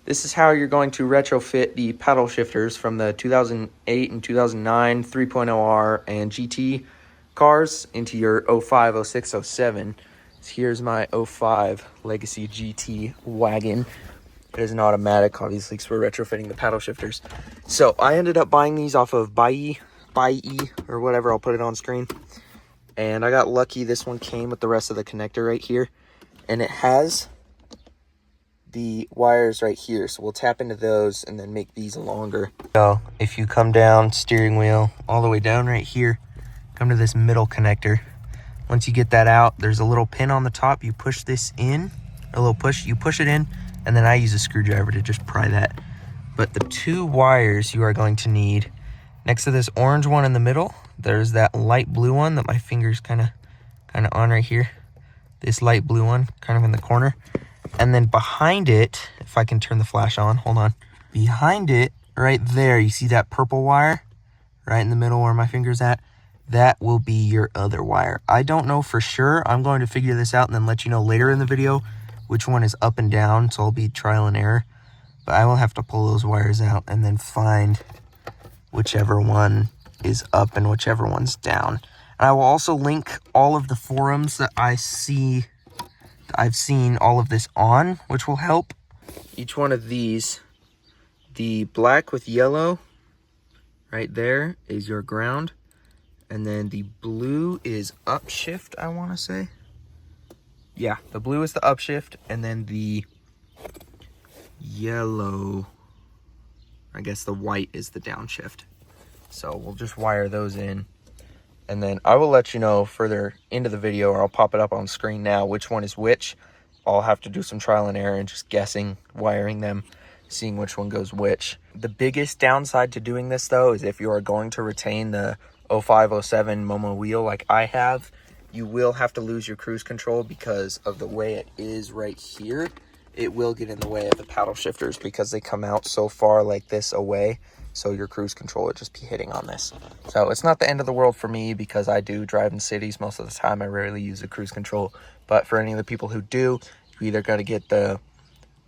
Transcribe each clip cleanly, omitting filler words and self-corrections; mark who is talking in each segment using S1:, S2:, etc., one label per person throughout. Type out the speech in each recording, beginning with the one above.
S1: This is how you're going to retrofit the paddle shifters from the 2008 and 2009 3.0R and GT cars into your 05, 06, 07. So here's my 05 Legacy GT wagon. It is an automatic, obviously, because we're retrofitting the paddle shifters. So I ended up buying these off of buyee, or whatever. I'll put it on screen. And I got lucky. This one came with the rest of the connector right here. And it has the wires right here, so we'll tap into those and then make these longer. So if you come down steering wheel all the way down right here, come to this middle connector. Once you get that out, there's a little pin on the top. You push this in, a little push, you push it in, and then I use a screwdriver to just pry that. But the two wires you are going to need, next to this orange one in the middle, there's that light blue one that my finger's kind of on right here. This light blue one kind of in the corner. And then behind it, if I can turn the flash on, hold on. Behind it, right there, you see that purple wire? Right in the middle where my finger's at? That will be your other wire. I don't know for sure. I'm going to figure this out and then let you know later in the video which one is up and down, so I'll be trial and error. But I will have to pull those wires out and then find whichever one is up and whichever one's down. And I will also link all of the forums that I've seen all of this on, which will help. Each one of these, the black with yellow right there is your ground, and then the blue is upshift, I want to say. Yeah, the blue is the upshift, and then the yellow, I guess the white is the downshift. So we'll just wire those in. And then I will let you know further into the video, or I'll pop it up on screen now, which one is which. I'll have to do some trial and error and just guessing, wiring them, seeing which one goes which. The biggest downside to doing this, though, is if you are going to retain the 05, 07 Momo wheel like I have, you will have to lose your cruise control because of the way it is right here. It will get in the way of the paddle shifters because they come out so far like this away. So your cruise control would just be hitting on this. So it's not the end of the world for me because I do drive in cities most of the time. I rarely use the cruise control. But for any of the people who do, you either got to get the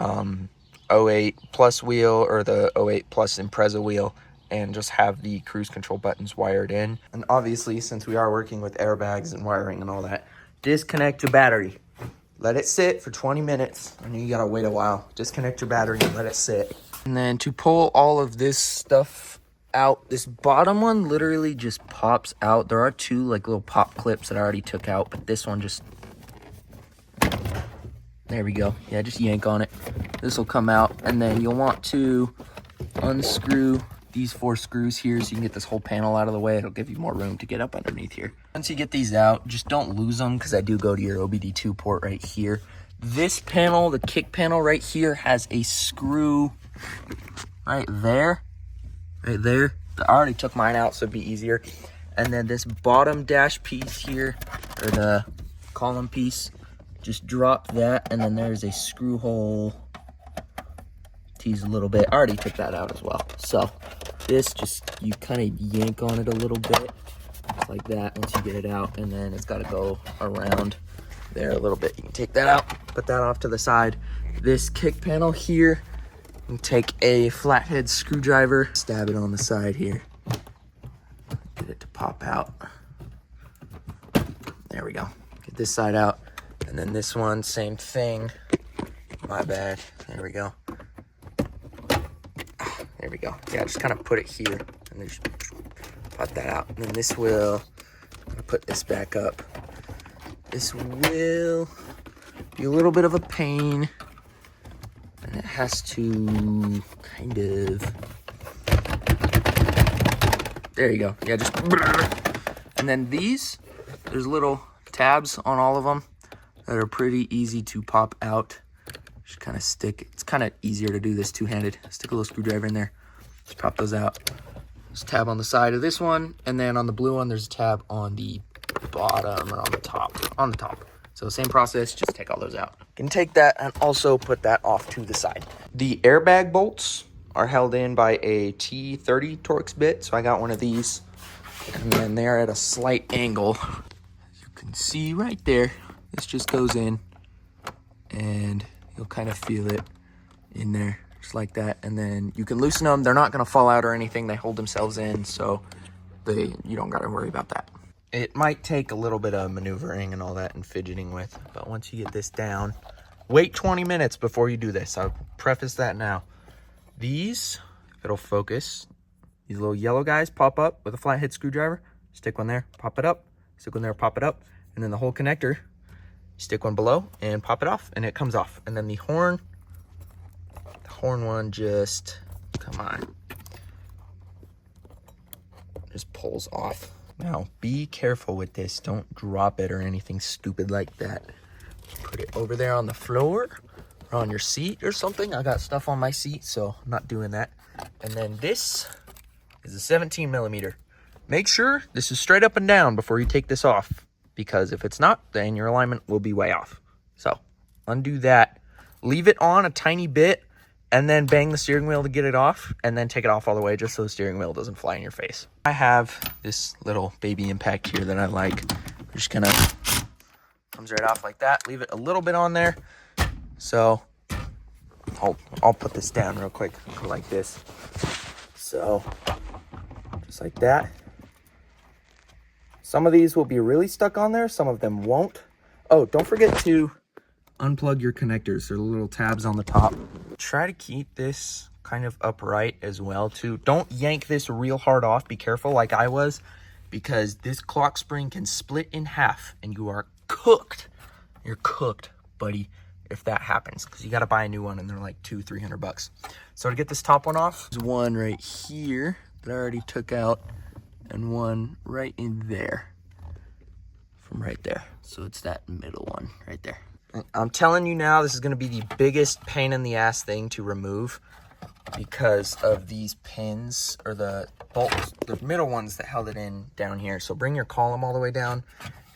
S1: 08 Plus wheel or the 08 Plus Impreza wheel and just have the cruise control buttons wired in. And obviously, since we are working with airbags and wiring and all that, disconnect your battery. Let it sit for 20 minutes. I know you got to wait a while. Disconnect your battery and let it sit. And then to pull all of this stuff out, this bottom one literally just pops out. There are two like little pop clips that I already took out, but this one just, there we go. Yeah, just yank on it. This will come out, and then you'll want to unscrew these 4 screws here so you can get this whole panel out of the way. It'll give you more room to get up underneath here. Once you get these out, just don't lose them because I do go to your OBD2 port right here. This panel, the kick panel right here, has a screw right there. I already took mine out, so it'd be easier. And then this bottom dash piece here, or the column piece, just drop that, and then there's a screw hole. Tease a little bit. I already took that out as well. So this, just you kind of yank on it a little bit, just like that. Once you get it out, and then it's got to go around there a little bit. You can take that out, put that off to the side. This kick panel here, you take a flathead screwdriver, stab it on the side here, get it to pop out. There we go. Get this side out, and then this one, same thing. My bad. There we go. There we go. Yeah, just kind of put it here, and then just pop that out. And then this will, I'm gonna put this back up. This will be a little bit of a pain, and it has to kind of, there you go. Yeah, just, and then these, there's little tabs on all of them that are pretty easy to pop out. Just kind of stick, it's kind of easier to do this two-handed. Stick a little screwdriver in there, just pop those out. There's a tab on the side of this one, and then on the blue one, there's a tab on the bottom or on the top. So same process, just take all those out. You can take that and also put that off to the side. The airbag bolts are held in by a T30 Torx bit, so I got one of these, and then they're at a slight angle. As you can see right there, this just goes in, and you'll kind of feel it in there. just like that. And then you can loosen them. They're not going to fall out or anything. They hold themselves in, so you don't got to worry about that. It might take a little bit of maneuvering and all that and fidgeting with, but once you get this down, wait 20 minutes before you do this. I'll preface that now. These, if it'll focus, these little yellow guys pop up with a flathead screwdriver. Stick one there, pop it up, stick one there, pop it up, and then the whole connector, stick one below and pop it off, and it comes off. And then the horn one just, come on, just pulls off. Now, be careful with this. Don't drop it or anything stupid like that. Put it over there on the floor or on your seat or something. I got stuff on my seat, so I'm not doing that. And then this is a 17 millimeter. Make sure this is straight up and down before you take this off, because if it's not, then your alignment will be way off. So undo that, leave it on a tiny bit, and then bang the steering wheel to get it off, and then take it off all the way just so the steering wheel doesn't fly in your face. I have this little baby impact here that I like. Just kind of comes right off like that. Leave it a little bit on there. So I'll put this down real quick, go like this. So just like that. Some of these will be really stuck on there, some of them won't. Oh, don't forget to unplug your connectors. There are little tabs on the top. Try to keep this kind of upright as well too. Don't yank this real hard off. Be careful like I was, because this clock spring can split in half and you are cooked. You're cooked, buddy, if that happens, because you got to buy a new one and they're like $200-300. So to get this top one off, there's one right here that I already took out, and one right in there from right there. So it's that middle one right there. I'm telling you now, this is going to be the biggest pain in the ass thing to remove because of these pins, or the bolts, the middle ones that held it in down here. So bring your column all the way down.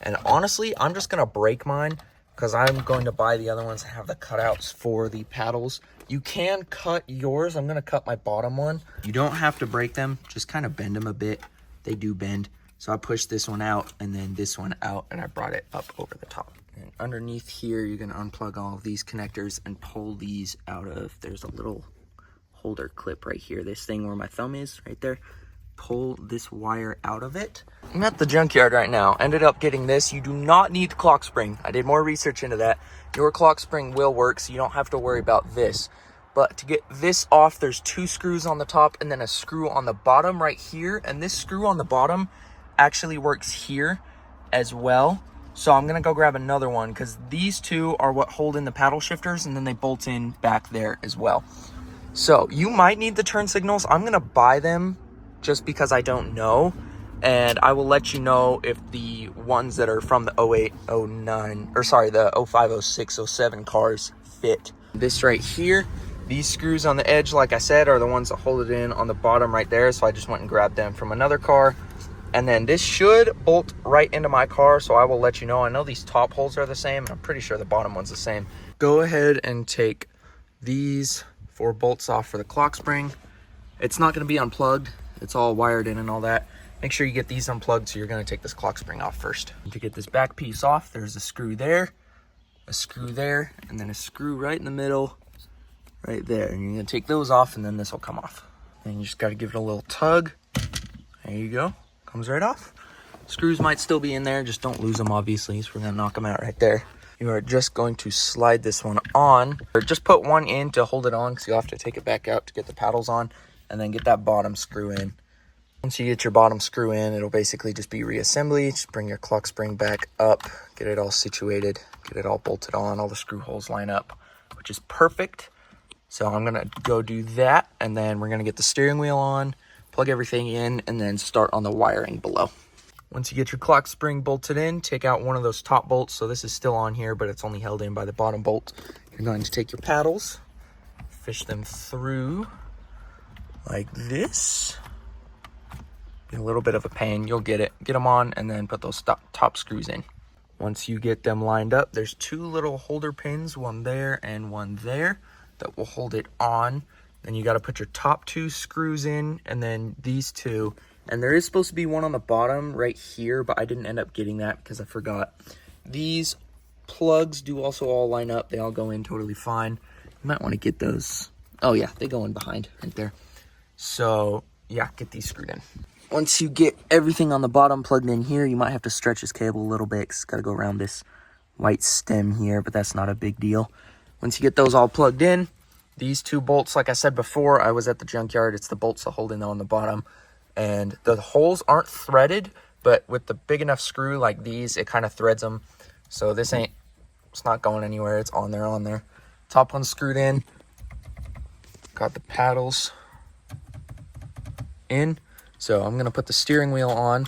S1: And honestly, I'm just going to break mine because I'm going to buy the other ones that have the cutouts for the paddles. You can cut yours. I'm going to cut my bottom one. You don't have to break them. Just kind of bend them a bit. They do bend. So I pushed this one out and then this one out, and I brought it up over the top. And underneath here, you're going to unplug all of these connectors and pull these out of, there's a little holder clip right here. This thing where my thumb is right there. Pull this wire out of it. I'm at the junkyard right now. Ended up getting this. You do not need the clock spring. I did more research into that. Your clock spring will work, so you don't have to worry about this. But to get this off, there's 2 screws on the top and then a screw on the bottom right here. And this screw on the bottom actually works here as well. So I'm going to go grab another one because these 2 are what hold in the paddle shifters, and then they bolt in back there as well. So you might need the turn signals. I'm going to buy them just because I don't know. And I will let you know if the ones that are from the 08, 09, or sorry, the 05, 06, 07 cars fit. This right here, these screws on the edge, like I said, are the ones that hold it in on the bottom right there. So I just went and grabbed them from another car. And then this should bolt right into my car, so I will let you know. I know these top holes are the same, and I'm pretty sure the bottom one's the same. Go ahead and take these 4 bolts off for the clock spring. It's not going to be unplugged. It's all wired in and all that. Make sure you get these unplugged, so you're going to take this clock spring off first. And to get this back piece off, there's a screw there, and then a screw right in the middle, right there. And you're going to take those off, and then this will come off. And you just got to give it a little tug. There you go. Comes right off. Screws might still be in there, just don't lose them obviously, so we're gonna knock them out right there. You are just going to slide this one on, or just put one in to hold it on because you'll have to take it back out to get the paddles on, and then get that bottom screw in. Once you get your bottom screw in, it'll basically just be reassembly. Just bring your clock spring back up, get it all situated, get it all bolted on, all the screw holes line up, which is perfect. So I'm gonna go do that, and then we're gonna get the steering wheel on, plug everything in, and then start on the wiring below. Once you get your clock spring bolted in, take out one of those top bolts. So this is still on here, but it's only held in by the bottom bolt. You're going to take your paddles, fish them through like this. Be a little bit of a pain, you'll get it. Get them on, and then put those top screws in. Once you get them lined up, there's 2 little holder pins, one there and one there, that will hold it on. Then you got to put your top 2 screws in, and then these 2. And there is supposed to be one on the bottom right here, but I didn't end up getting that because I forgot. These plugs do also all line up. They all go in totally fine. You might want to get those Oh yeah, they go in behind right there. So yeah, get these screwed in. Once you get everything on the bottom plugged in here, you might have to stretch this cable a little bit because it's got to go around this white stem here, but that's not a big deal. Once you get those all plugged in, these two bolts, like I said before, I was at the junkyard. It's the bolts that hold in on the bottom. And the holes aren't threaded, but with the big enough screw like these, it kind of threads them. So it's not going anywhere. It's on there. Top one's screwed in. Got the paddles in. So I'm going to put the steering wheel on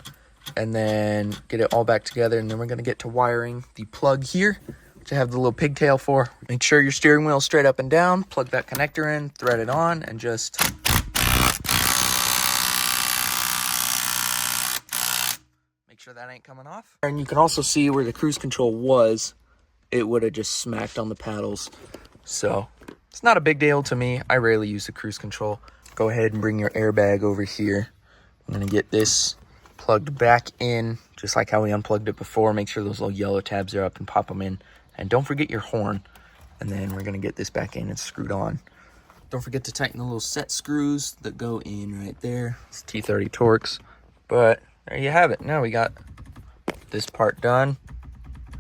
S1: and then get it all back together. And then we're going to get to wiring the plug here, which I have the little pigtail for. Make sure your steering wheel is straight up and down. Plug that connector in, thread it on, and just make sure that ain't coming off. And you can also see where the cruise control was. It would have just smacked on the paddles. So it's not a big deal to me. I rarely use the cruise control. Go ahead and bring your airbag over here. I'm going to get this plugged back in, just like how we unplugged it before. Make sure those little yellow tabs are up and pop them in. And don't forget your horn. And then we're going to get this back in and screwed on. Don't forget to tighten the little set screws that go in right there. It's T30 Torx. But there you have it. Now we got this part done.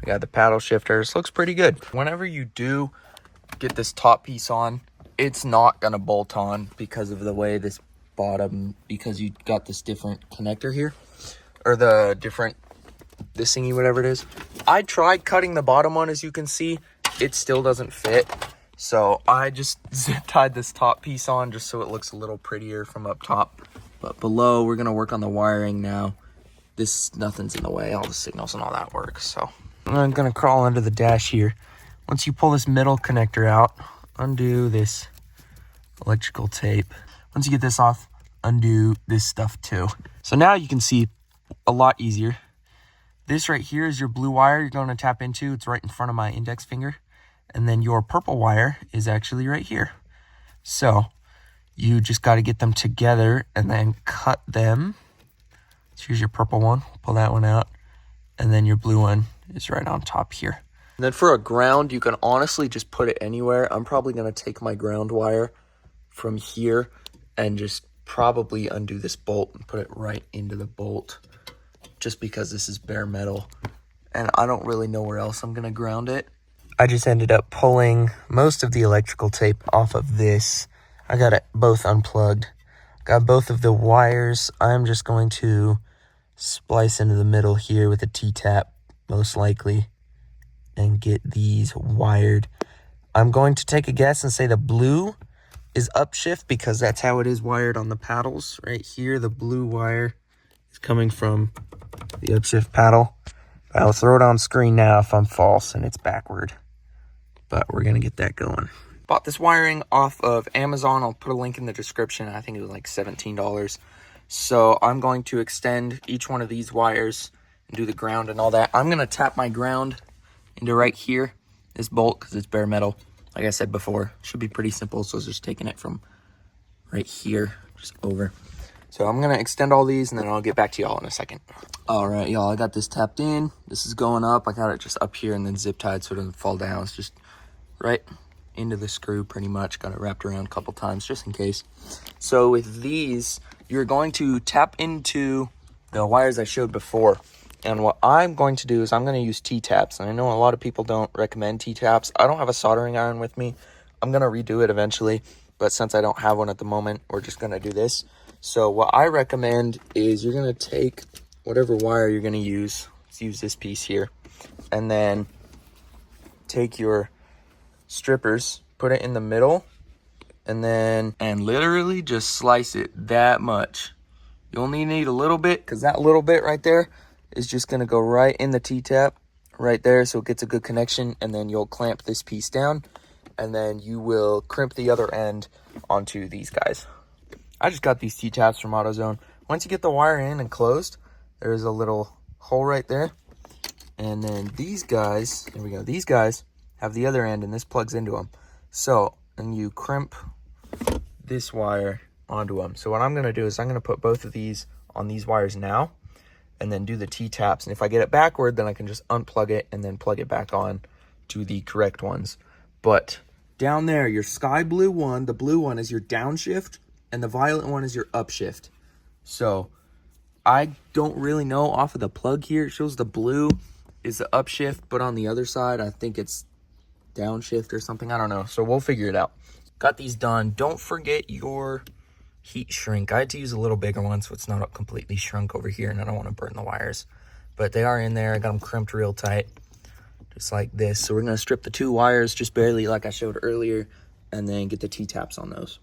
S1: We got the paddle shifters. Looks pretty good. Whenever you do get this top piece on, it's not going to bolt on because of the way this bottom, because you got this different connector here, or the different, this thingy, whatever it is. I tried cutting the bottom one, as you can see, it still doesn't fit. So I just zip tied this top piece on just so it looks a little prettier from up top. But below, we're going to work on the wiring now. Nothing's in the way, all the signals and all that works. So I'm going to crawl under the dash here. Once you pull this middle connector out, undo this electrical tape. Once you get this off, undo this stuff too. So now you can see a lot easier. This right here is your blue wire you're going to tap into. It's right in front of my index finger. And then your purple wire is actually right here. So you just got to get them together and then cut them. So here's your purple one. Pull that one out. And then your blue one is right on top here. And then for a ground, you can honestly just put it anywhere. I'm probably going to take my ground wire from here and just probably undo this bolt and put it right into the bolt, just because this is bare metal and I don't really know where else I'm going to ground it. I just ended up pulling most of the electrical tape off of this. I got it both unplugged. Got both of the wires. I'm just going to splice into the middle here with a T-tap, most likely, and get these wired. I'm going to take a guess and say the blue is upshift because that's how it is wired on the paddles. Right here, the blue wire is coming from the upshift paddle. I'll throw it on screen now if I'm false and it's backward. But we're going to get that going. Bought this wiring off of Amazon. I'll put a link in the description. I think it was like $17. So I'm going to extend each one of these wires and do the ground and all that. I'm going to tap my ground into right here, this bolt, because it's bare metal. Like I said before, should be pretty simple. So just taking it from right here, just over. So I'm going to extend all these and then I'll get back to y'all in a second. All right, y'all, I got this tapped in. This is going up. I got it just up here and then zip tied so it doesn't fall down. It's just right into the screw pretty much. Got it wrapped around a couple times just in case. So with these, you're going to tap into the wires I showed before. And what I'm going to do is I'm going to use T-taps. And I know a lot of people don't recommend T-taps. I don't have a soldering iron with me. I'm going to redo it eventually. But since I don't have one at the moment, we're just going to do this. So what I recommend is you're going to take whatever wire you're going to use. Let's use this piece here. And then take your strippers, put it in the middle, and literally just slice it that much. You only need a little bit, because that little bit right there is just going to go right in the T-tap right there, so it gets a good connection. And then you'll clamp this piece down, and then you will crimp the other end onto these guys. I just got these T-taps from AutoZone. Once you get the wire in and closed, there's a little hole right there. And then these guys, here we go, these guys have the other end, and this plugs into them. So, and you crimp this wire onto them. So what I'm going to do is I'm going to put both of these on these wires now, and then do the T-taps. And if I get it backward, then I can just unplug it and then plug it back on to the correct ones. But Down there, your sky blue one, the blue one is your downshift, and the violet one is your upshift. So I don't really know off of the plug here. It shows the blue is the upshift, but on the other side, I think it's downshift or something. I don't know. So we'll figure it out. Got these done. Don't forget your heat shrink. I had to use a little bigger one so it's not completely shrunk over here, and I don't want to burn the wires. But they are in there. I got them crimped real tight, just like this. So we're going to strip the 2 wires just barely like I showed earlier, and then get the T-taps on those.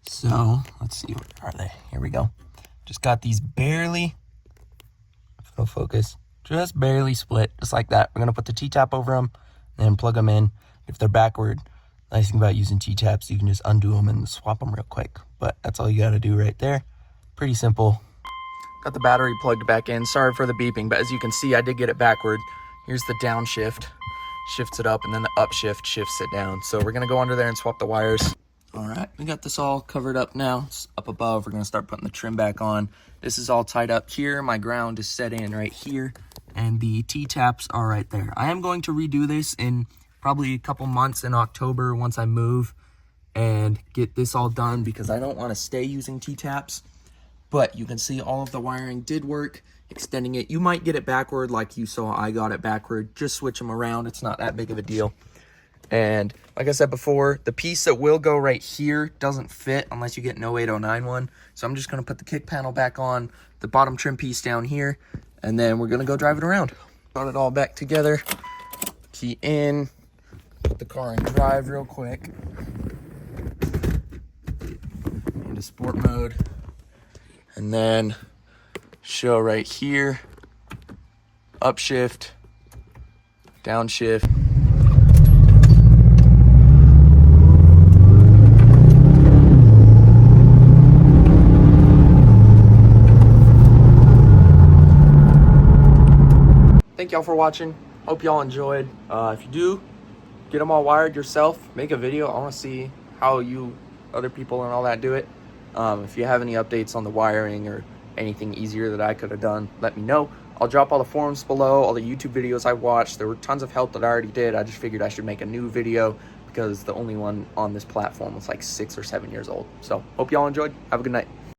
S1: So let's see, where are they? Here we go. Just got these barely, if it'll focus, just barely split, just like that. We're going to put the T-tap over them and plug them in. If they're backward, nice thing about using T-taps, you can just undo them and swap them real quick. But that's all you got to do right there. Pretty simple. Got the battery plugged back in. Sorry for the beeping, but as you can see, I did get it backward. Here's the downshift, shifts it up, and then the upshift shifts it down. So we're going to go under there and swap the wires. All right, we got this all covered up now. It's up above. We're going to start putting the trim back on. This is all tied up here. My ground is set in right here, and the T-taps are right there. I am going to redo this in probably a couple months in October once I move and get this all done, because I don't want to stay using T-taps. But you can see all of the wiring did work. Extending it, you might get it backward like you saw I got it backward. Just switch them around. It's not that big of a deal. And like I said before, the piece that will go right here doesn't fit unless you get an 08091 one. So I'm just going to put the kick panel back on, the bottom trim piece down here, and then we're going to go drive it around. Got it all back together. Key in. Put the car in drive real quick. Into sport mode. And then show right here. Upshift. Downshift. Thank y'all for watching. Hope y'all enjoyed. If you do, get them all wired yourself. Make a video. I want to see how you, other people and all that do it. If you have any updates on the wiring or anything easier that I could have done, let me know. I'll drop all the forums below, all the YouTube videos I watched. There were tons of help that I already did. I just figured I should make a new video because the only one on this platform was like 6 or 7 years old. So hope y'all enjoyed. Have a good night.